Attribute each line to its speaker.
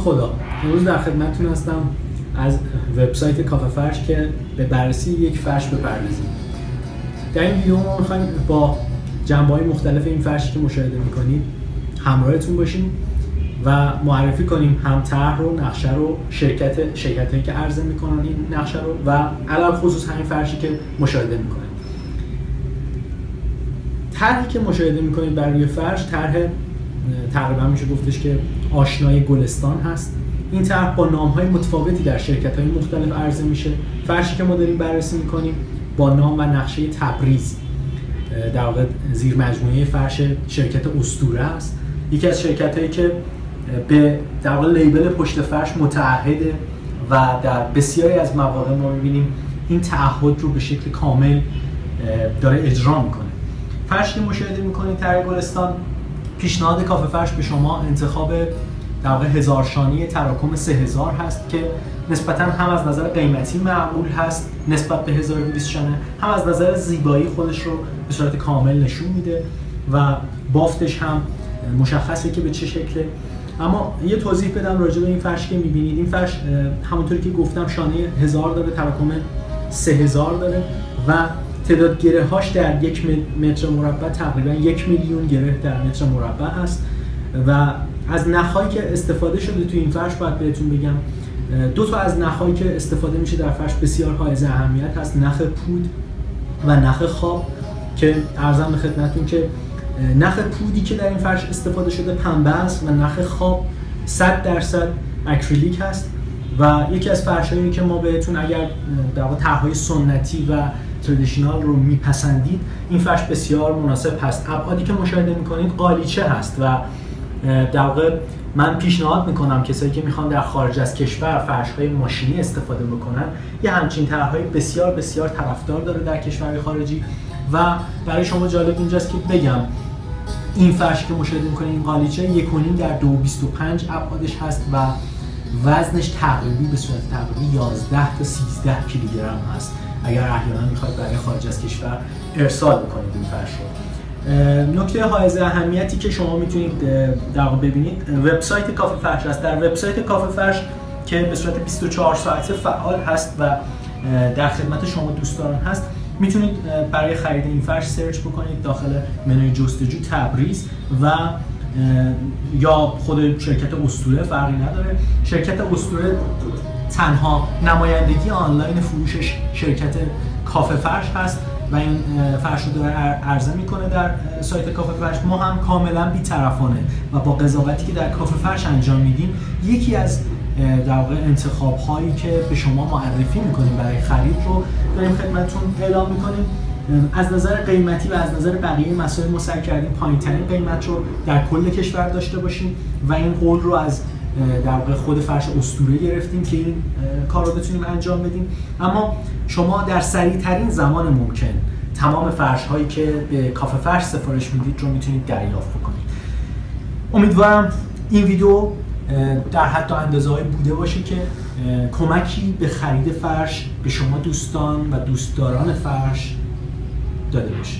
Speaker 1: خدا، امروز در خدمتتون هستم از وبسایت کافه فرش که به بررسی یک فرش بپردازیم. در این ویدیو ما می‌خوایم با جنبه‌های مختلف این فرشی که مشاهده می‌کنید همراهتون باشیم و معرفی کنیم هم طرح رو، نقشه رو، شرکتایی که عرضه می‌کنن این نقشه رو و علل خصوص همین فرشی که مشاهده می‌کنید. طرحی که مشاهده می‌کنید برای فرش طرح تقریبا میشه گفتش که آشنای گلستان هست. این طرح با نام‌های متفاوتی در شرکت‌های مختلف عرضه میشه. فرشی که ما داریم بررسی می‌کنیم با نام و نقشه تبریز در واقع زیر مجموعه فرش شرکت اسطوره است. یکی از شرکت‌هایی که به در واقع لیبل پشت فرش متعهده و در بسیاری از مواقع ما می‌بینیم این تعهد رو به شکل کامل داره اجرا می‌کنه. فرشی که مشاهده می‌کنید طرح گلستان، پیشنهاد کافه فرش به شما انتخاب در واقع 1000 شانی تراکم 3000 هست که نسبتاً هم از نظر قیمتی معقول هست نسبت به 1200 شانه، هم از نظر زیبایی خودش رو به صورت کامل نشون میده و بافتش هم مشخصه که به چه شکله. اما یه توضیح بدم راجع به این فرش که میبینید. این فرش همونطوری که گفتم شانه 1000 داره، تراکم 3000 داره و تعداد گره هاش در 1 متر مربع تقریبا 1 میلیون گره در متر مربع است و از نخایی که استفاده شده توی این فرش باید بهتون بگم دو تا از نخایی که استفاده میشه در فرش بسیار حائز اهمیت هست، نخ پود و نخ خواب که عرضم به خدمتتون که نخ پودی که در این فرش استفاده شده پنبه است و نخ خواب 100% اکریلیک هست و یکی از فرشایی که ما بهتون اگر در واقع طرح‌های سنتی و تردیشنال رو میپسندید این فرش بسیار مناسب هست. ابعادی که مشاهده میکنید قالیچه هست و در واقع من پیشنهاد میکنم کسایی که میخوان در خارج از کشور فرش‌های ماشینی استفاده بکنن یه همچین طرح‌های بسیار بسیار طرفدار داره در کشورهای خارجی و برای شما جالب اینجاست که بگم این فرش که مشاهده میکنید این قالیچه 1.5 در 2.25 ابعادش هست و وزنش تقریبی به صورت تقریبی 11 تا 13 کیلوگرم هست اگر احیانا میخواید برای خارج از کشور ارسال بکنید این فرش رو. نکته حائز اهمیتی که شما میتونید در واقع ببینید وبسایت کافه فرش است. در وبسایت کافه فرش که به صورت 24 ساعته فعال هست و در خدمت شما دوستان هست میتونید برای خرید این فرش سرچ بکنید داخل منوی جستجو تبریز و یا خود شرکت اسطوره فرقی نداره. شرکت اسطوره تنها نمایندگی آنلاین فروشش شرکت کافه فرش هست و این فرش رو داره عرضه میکنه در سایت کافه فرش. ما هم کاملا بی‌طرفانه و با قضاوتی که در کافه فرش انجام میدیم یکی از در واقع انتخاب هایی که به شما معرفی میکنیم برای خرید رو داریم خدمتتون اعلام میکنیم. از نظر قیمتی و از نظر بقیه مسائل ما سعی کردیم پایین‌ترین قیمت رو در کل کشور داشته باشیم و این قول رو از در واقع خود فرش اسطوره گرفتیم که این کار رو بتونیم انجام بدیم. اما شما در سریع‌ترین زمان ممکن تمام فرش هایی که به کافه فرش سفارش میدید رو میتونید دریافت بکنید. امیدوارم این ویدیو در حد و اندازه‌های بوده باشه که کمکی به خرید فرش به شما دوستان و دوستداران فرش داده باشه.